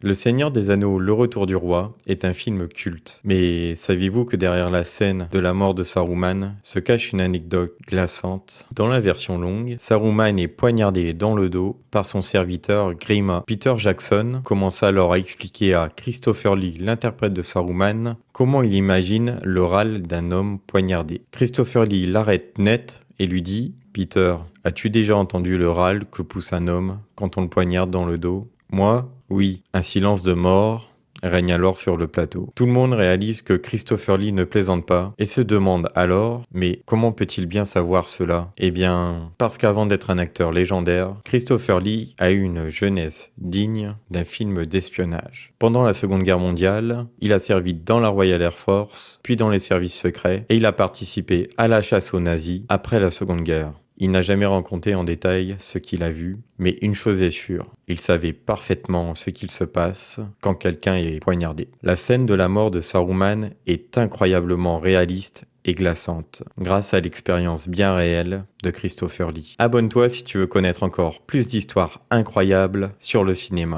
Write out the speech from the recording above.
Le Seigneur des Anneaux, Le Retour du Roi est un film culte. Mais saviez-vous que derrière la scène de la mort de Saruman se cache une anecdote glaçante? Dans la version longue, Saruman est poignardé dans le dos par son serviteur Grima. Peter Jackson commence alors à expliquer à Christopher Lee, l'interprète de Saruman, comment il imagine le râle d'un homme poignardé. Christopher Lee l'arrête net et lui dit « Peter, as-tu déjà entendu le râle que pousse un homme quand on le poignarde dans le dos ?» Moi, oui. Un silence de mort règne alors sur le plateau. Tout le monde réalise que Christopher Lee ne plaisante pas et se demande alors, mais comment peut-il bien savoir cela? Eh bien, parce qu'avant d'être un acteur légendaire, Christopher Lee a eu une jeunesse digne d'un film d'espionnage. Pendant la Seconde Guerre mondiale, il a servi dans la Royal Air Force, puis dans les services secrets, et il a participé à la chasse aux nazis après la Seconde Guerre. Il n'a jamais raconté en détail ce qu'il a vu, mais une chose est sûre, il savait parfaitement ce qu'il se passe quand quelqu'un est poignardé. La scène de la mort de Saruman est incroyablement réaliste et glaçante, grâce à l'expérience bien réelle de Christopher Lee. Abonne-toi si tu veux connaître encore plus d'histoires incroyables sur le cinéma.